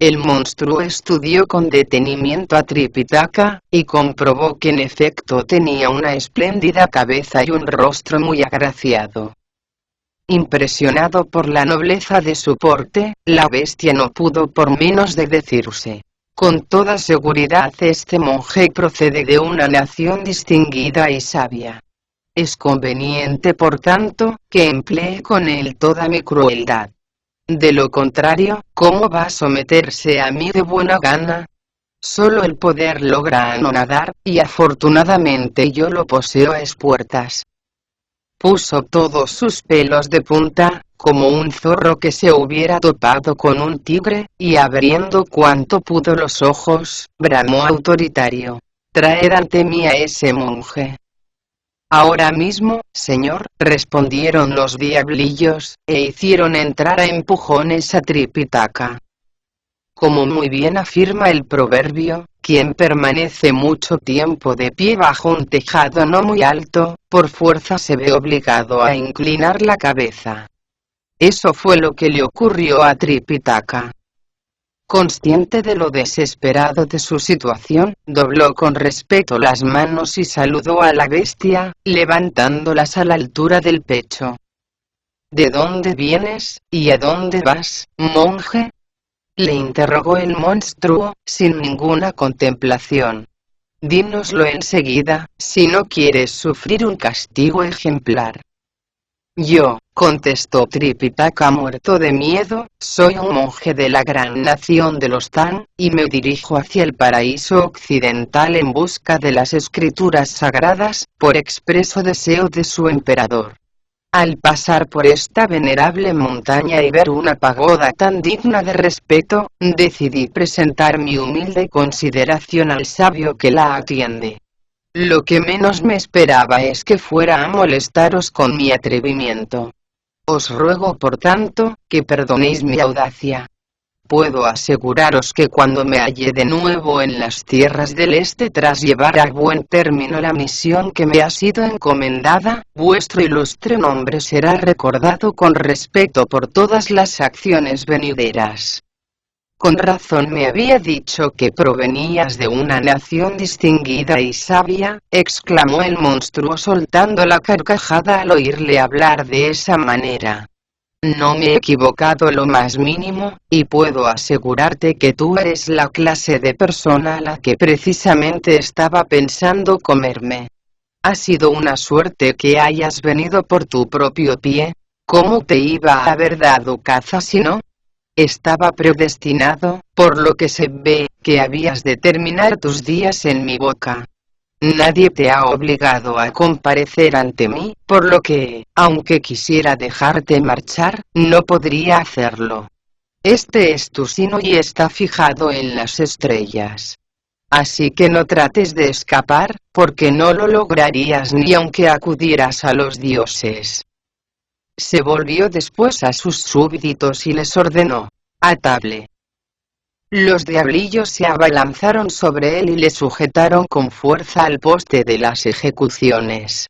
S1: El monstruo estudió con detenimiento a Tripitaka, y comprobó que en efecto tenía una espléndida cabeza y un rostro muy agraciado. Impresionado por la nobleza de su porte, la bestia no pudo por menos de decirse: con toda seguridad este monje procede de una nación distinguida y sabia. Es conveniente por tanto, que emplee con él toda mi crueldad. De lo contrario, ¿cómo va a someterse a mí de buena gana? Solo el poder logra anonadar, y afortunadamente yo lo poseo a espuertas. Puso todos sus pelos de punta, como un zorro que se hubiera topado con un tigre, y abriendo cuanto pudo los ojos, bramó autoritario: traed ante mí a ese monje. Ahora mismo, señor, respondieron los diablillos, e hicieron entrar a empujones a Tripitaka. Como muy bien afirma el proverbio, quien permanece mucho tiempo de pie bajo un tejado no muy alto, por fuerza se ve obligado a inclinar la cabeza. Eso fue lo que le ocurrió a Tripitaka. Consciente de lo desesperado de su situación, dobló con respeto las manos y saludó a la bestia, levantándolas a la altura del pecho. ¿De dónde vienes, y a dónde vas, monje?, le interrogó el monstruo, sin ninguna contemplación. Dínoslo enseguida, si no quieres sufrir un castigo ejemplar. Yo, contestó Tripitaka muerto de miedo, soy un monje de la gran nación de los Tan, y me dirijo hacia el paraíso occidental en busca de las escrituras sagradas, por expreso deseo de su emperador. Al pasar por esta venerable montaña y ver una pagoda tan digna de respeto, decidí presentar mi humilde consideración al sabio que la atiende. Lo que menos me esperaba es que fuera a molestaros con mi atrevimiento. Os ruego por tanto, que perdonéis mi audacia. Puedo aseguraros que cuando me halle de nuevo en las tierras del este tras llevar a buen término la misión que me ha sido encomendada, vuestro ilustre nombre será recordado con respeto por todas las acciones venideras. Con razón me había dicho que provenías de una nación distinguida y sabia, exclamó el monstruo soltando la carcajada al oírle hablar de esa manera. No me he equivocado lo más mínimo, y puedo asegurarte que tú eres la clase de persona a la que precisamente estaba pensando comerme. Ha sido una suerte que hayas venido por tu propio pie. ¿Cómo te iba a haber dado caza si no? Estaba predestinado, por lo que se ve, que habías de terminar tus días en mi boca. Nadie te ha obligado a comparecer ante mí, por lo que, aunque quisiera dejarte marchar, no podría hacerlo. Este es tu sino y está fijado en las estrellas. Así que no trates de escapar, porque no lo lograrías ni aunque acudieras a los dioses. Se volvió después a sus súbditos y les ordenó: atadle. Los diablillos se abalanzaron sobre él y le sujetaron con fuerza al poste de las ejecuciones.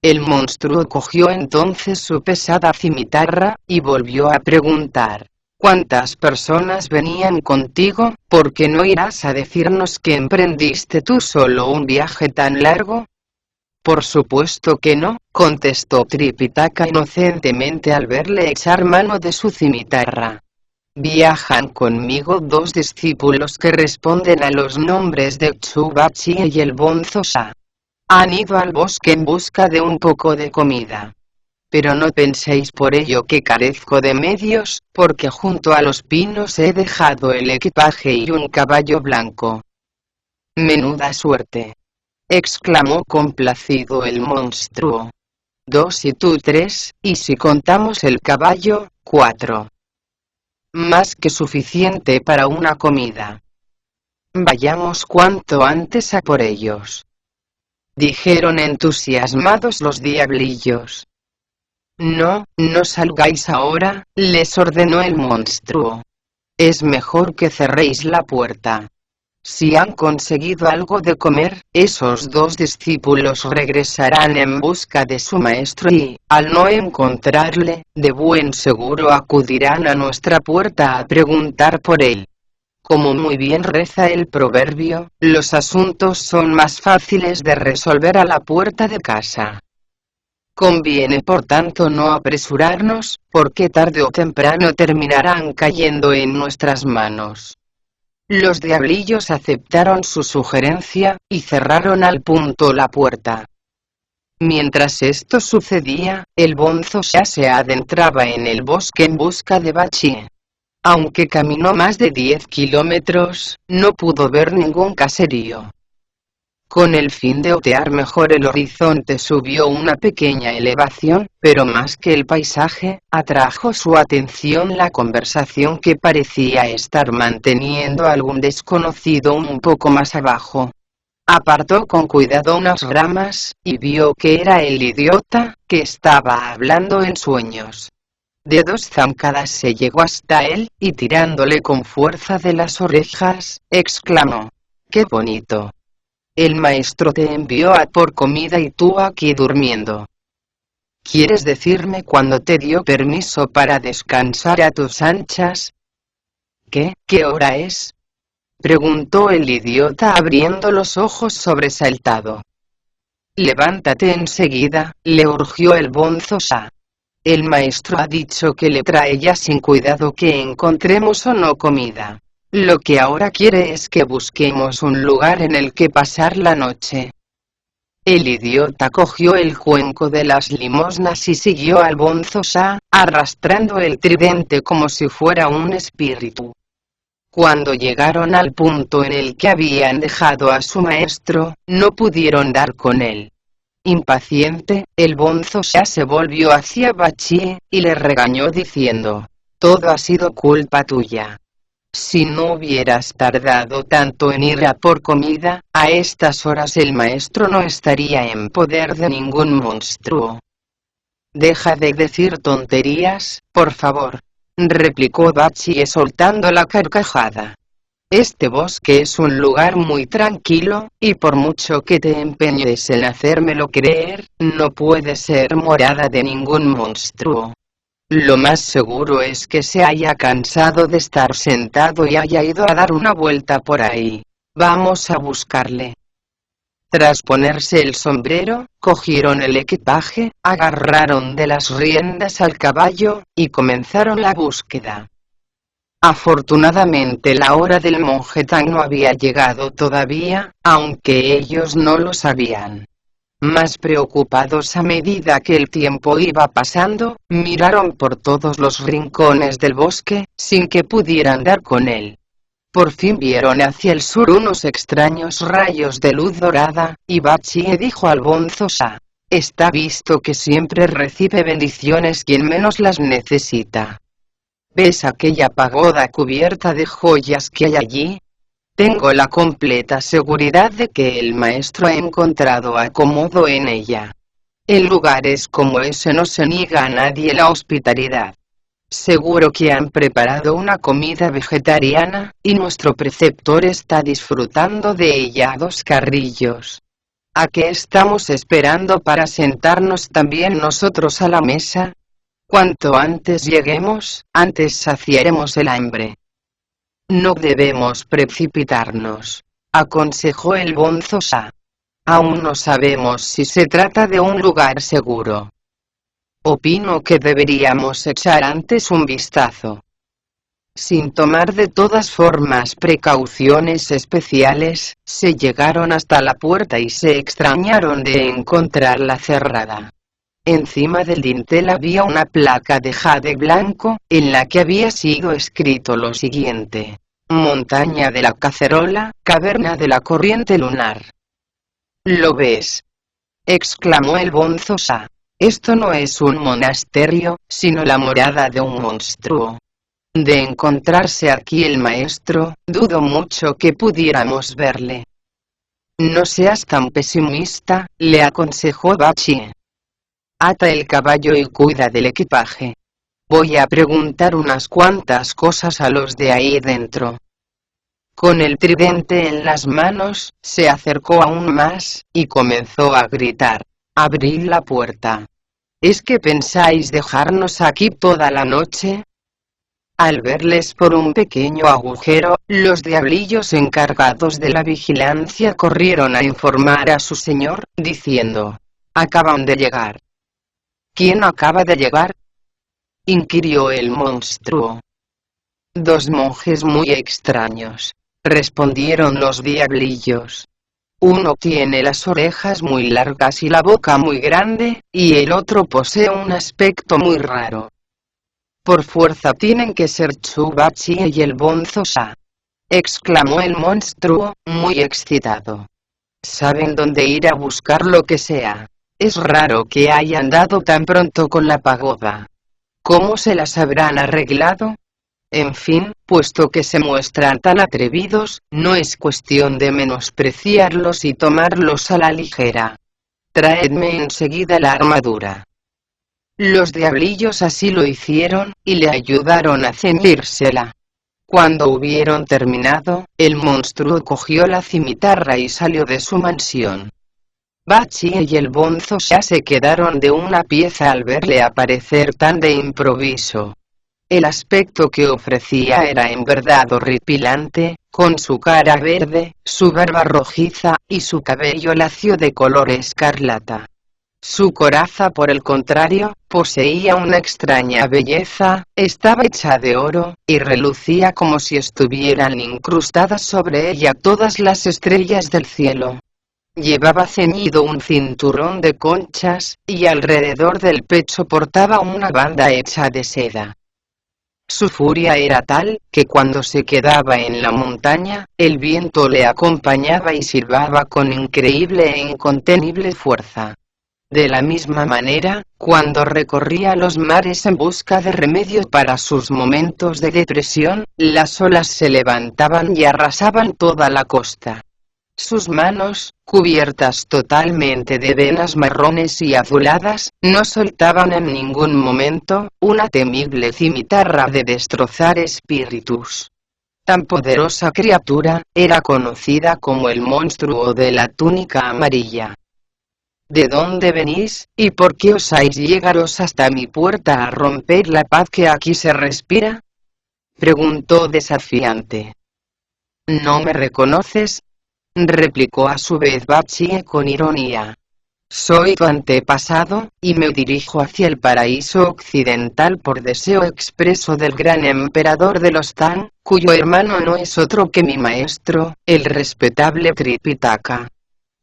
S1: El monstruo cogió entonces su pesada cimitarra, y volvió a preguntar: ¿cuántas personas venían contigo? ¿Por qué no irás a decirnos que emprendiste tú solo un viaje tan largo? Por supuesto que no, contestó Tripitaka inocentemente al verle echar mano de su cimitarra. Viajan conmigo dos discípulos que responden a los nombres de Tsubachi y el Bonzo Sa. Han ido al bosque en busca de un poco de comida. Pero no penséis por ello que carezco de medios, porque junto a los pinos he dejado el equipaje y un caballo blanco. Menuda suerte, exclamó complacido el monstruo. 2 y tú 3, y si contamos el caballo, 4. Más que suficiente para una comida. Vayamos cuanto antes a por ellos, dijeron entusiasmados los diablillos. No, no salgáis ahora, les ordenó el monstruo. Es mejor que cerréis la puerta. Si han conseguido algo de comer, esos dos discípulos regresarán en busca de su maestro y, al no encontrarle, de buen seguro acudirán a nuestra puerta a preguntar por él. Como muy bien reza el proverbio, los asuntos son más fáciles de resolver a la puerta de casa. Conviene por tanto no apresurarnos, porque tarde o temprano terminarán cayendo en nuestras manos. Los diablillos aceptaron su sugerencia, y cerraron al punto la puerta. Mientras esto sucedía, el Bonzo ya se adentraba en el bosque en busca de Bachi. Aunque caminó más de 10 kilómetros, no pudo ver ningún caserío. Con el fin de otear mejor el horizonte subió una pequeña elevación, pero más que el paisaje, atrajo su atención la conversación que parecía estar manteniendo algún desconocido un poco más abajo. Apartó con cuidado unas ramas, y vio que era el idiota, que estaba hablando en sueños. De 2 zancadas se llegó hasta él, y tirándole con fuerza de las orejas, exclamó: ¡qué bonito! El maestro te envió a por comida y tú aquí durmiendo. ¿Quieres decirme cuándo te dio permiso para descansar a tus anchas? ¿Qué hora es? Preguntó el idiota abriendo los ojos sobresaltado. Levántate enseguida, le urgió el Bonzo Sa. El maestro ha dicho que le trae ya sin cuidado que encontremos o no comida. Lo que ahora quiere es que busquemos un lugar en el que pasar la noche. El idiota cogió el cuenco de las limosnas y siguió al Bonzo Sa, arrastrando el tridente como si fuera un espíritu. Cuando llegaron al punto en el que habían dejado a su maestro, no pudieron dar con él. Impaciente, el Bonzo Sa se volvió hacia Bachi, y le regañó diciendo: todo ha sido culpa tuya. Si no hubieras tardado tanto en ir a por comida, a estas horas el maestro no estaría en poder de ningún monstruo. Deja de decir tonterías, por favor, replicó Bachi soltando la carcajada. Este bosque es un lugar muy tranquilo, y por mucho que te empeñes en hacérmelo creer, no puede ser morada de ningún monstruo. Lo más seguro es que se haya cansado de estar sentado y haya ido a dar una vuelta por ahí. Vamos a buscarle. Tras ponerse el sombrero, cogieron el equipaje, agarraron de las riendas al caballo, y comenzaron la búsqueda. Afortunadamente la hora del monje Tang no había llegado todavía, aunque ellos no lo sabían. Más preocupados a medida que el tiempo iba pasando, miraron por todos los rincones del bosque, sin que pudieran dar con él. Por fin vieron hacia el sur unos extraños rayos de luz dorada, y Bachi dijo al Bonzo Sa: está visto que siempre recibe bendiciones quien menos las necesita. ¿Ves aquella pagoda cubierta de joyas que hay allí? Tengo la completa seguridad de que el maestro ha encontrado acomodo en ella. En lugares como ese no se niega a nadie la hospitalidad. Seguro que han preparado una comida vegetariana, y nuestro preceptor está disfrutando de ella a dos carrillos. ¿A qué estamos esperando para sentarnos también nosotros a la mesa? Cuanto antes lleguemos, antes saciaremos el hambre. No debemos precipitarnos, aconsejó el bonzo Sa. Aún no sabemos si se trata de un lugar seguro. Opino que deberíamos echar antes un vistazo. Sin tomar de todas formas precauciones especiales, se llegaron hasta la puerta y se extrañaron de encontrarla cerrada. Encima del dintel había una placa de jade blanco, en la que había sido escrito lo siguiente: Montaña de la Cacerola, caverna de la corriente lunar. ¿Lo ves?, exclamó el bonzo Sa. Esto no es un monasterio, sino la morada de un monstruo. De encontrarse aquí el maestro, dudo mucho que pudiéramos verle. No seas tan pesimista, le aconsejó Bachie. Ata el caballo y cuida del equipaje. Voy a preguntar unas cuantas cosas a los de ahí dentro. Con el tridente en las manos, se acercó aún más, y comenzó a gritar: «Abrid la puerta. ¿Es que pensáis dejarnos aquí toda la noche?». Al verles por un pequeño agujero, los diablillos encargados de la vigilancia corrieron a informar a su señor, diciendo: «Acaban de llegar». «¿Quién acaba de llegar?», inquirió el monstruo. «Dos monjes muy extraños», respondieron los diablillos. «Uno tiene las orejas muy largas y la boca muy grande, y el otro posee un aspecto muy raro». «Por fuerza tienen que ser Chubachie y el bonzo Sa», exclamó el monstruo, muy excitado. «Saben dónde ir a buscar lo que sea. Es raro que hayan dado tan pronto con la pagoda. ¿Cómo se las habrán arreglado? En fin, puesto que se muestran tan atrevidos, no es cuestión de menospreciarlos y tomarlos a la ligera. Traedme enseguida la armadura». Los diablillos así lo hicieron, y le ayudaron a ceñírsela. Cuando hubieron terminado, el monstruo cogió la cimitarra y salió de su mansión. Bachie y el bonzo Sa se quedaron de una pieza al verle aparecer tan de improviso. El aspecto que ofrecía era en verdad horripilante, con su cara verde, su barba rojiza, y su cabello lacio de color escarlata. Su coraza, por el contrario, poseía una extraña belleza, estaba hecha de oro, y relucía como si estuvieran incrustadas sobre ella todas las estrellas del cielo. Llevaba ceñido un cinturón de conchas, y alrededor del pecho portaba una banda hecha de seda. Su furia era tal, que cuando se quedaba en la montaña, el viento le acompañaba y silbaba con increíble e incontenible fuerza. De la misma manera, cuando recorría los mares en busca de remedio para sus momentos de depresión, las olas se levantaban y arrasaban toda la costa. Sus manos, cubiertas totalmente de venas marrones y azuladas, no soltaban en ningún momento una temible cimitarra de destrozar espíritus. Tan poderosa criatura, era conocida como el monstruo de la túnica amarilla. ¿De dónde venís, y por qué osáis llegaros hasta mi puerta a romper la paz que aquí se respira?, preguntó desafiante. ¿No me reconoces?, replicó a su vez Bachie con ironía. Soy tu antepasado, y me dirijo hacia el paraíso occidental por deseo expreso del gran emperador de los Tang, cuyo hermano no es otro que mi maestro, el respetable Tripitaka.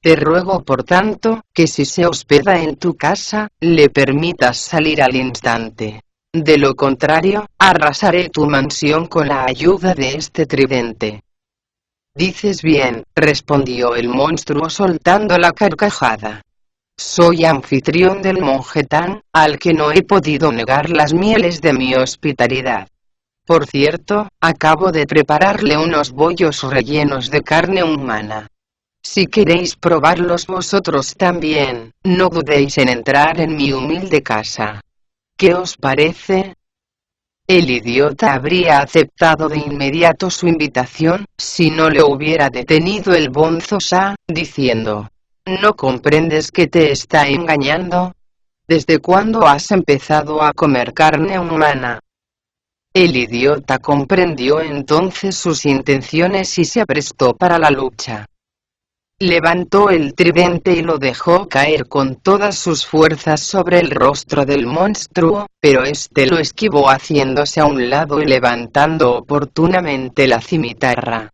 S1: Te ruego por tanto, que si se hospeda en tu casa, le permitas salir al instante. De lo contrario, arrasaré tu mansión con la ayuda de este tridente. Dices bien, respondió el monstruo soltando la carcajada. Soy anfitrión del monje Tan, al que no he podido negar las mieles de mi hospitalidad. Por cierto, acabo de prepararle unos bollos rellenos de carne humana. Si queréis probarlos vosotros también, no dudéis en entrar en mi humilde casa. ¿Qué os parece? El idiota habría aceptado de inmediato su invitación, si no le hubiera detenido el Bonzo Sha, diciendo: ¿No comprendes que te está engañando? ¿Desde cuándo has empezado a comer carne humana? El idiota comprendió entonces sus intenciones y se aprestó para la lucha. Levantó el tridente y lo dejó caer con todas sus fuerzas sobre el rostro del monstruo, pero este lo esquivó haciéndose a un lado y levantando oportunamente la cimitarra.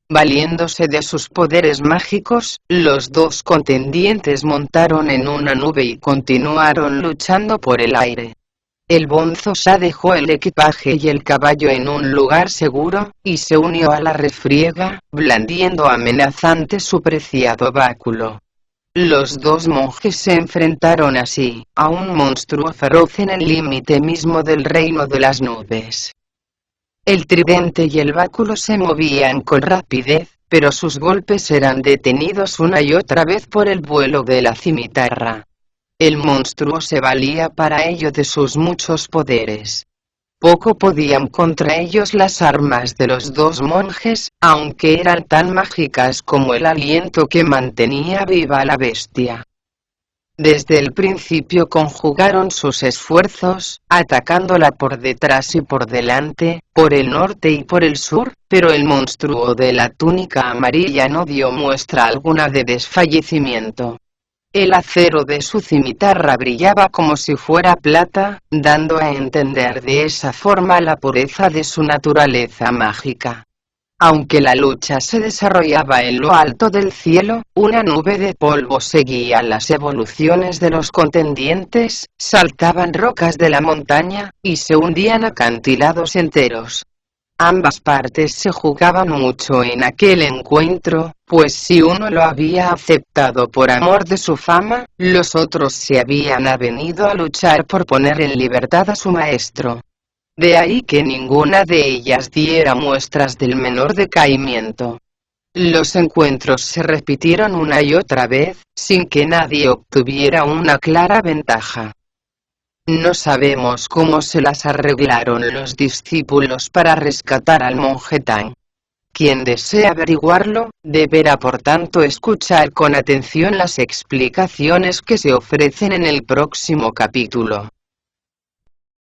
S1: Valiéndose de sus poderes mágicos, los dos contendientes montaron en una nube y continuaron luchando por el aire. El Bonzo Sha dejó el equipaje y el caballo en un lugar seguro, y se unió a la refriega, blandiendo amenazante su preciado báculo. Los dos monjes se enfrentaron así, a un monstruo feroz en el límite mismo del reino de las nubes. El tridente y el báculo se movían con rapidez, pero sus golpes eran detenidos una y otra vez por el vuelo de la cimitarra. El monstruo se valía para ello de sus muchos poderes. Poco podían contra ellos las armas de los dos monjes, aunque eran tan mágicas como el aliento que mantenía viva a la bestia. Desde el principio conjugaron sus esfuerzos, atacándola por detrás y por delante, por el norte y por el sur, pero el monstruo de la túnica amarilla no dio muestra alguna de desfallecimiento. El acero de su cimitarra brillaba como si fuera plata, dando a entender de esa forma la pureza de su naturaleza mágica. Aunque la lucha se desarrollaba en lo alto del cielo, una nube de polvo seguía las evoluciones de los contendientes, saltaban rocas de la montaña, y se hundían acantilados enteros. Ambas partes se jugaban mucho en aquel encuentro, pues si uno lo había aceptado por amor de su fama, los otros se habían avenido a luchar por poner en libertad a su maestro. De ahí que ninguna de ellas diera muestras del menor decaimiento. Los encuentros se repitieron una y otra vez, sin que nadie obtuviera una clara ventaja. No sabemos cómo se las arreglaron los discípulos para rescatar al monje Tang. Quien desee averiguarlo, deberá por tanto escuchar con atención las explicaciones que se ofrecen en el próximo capítulo.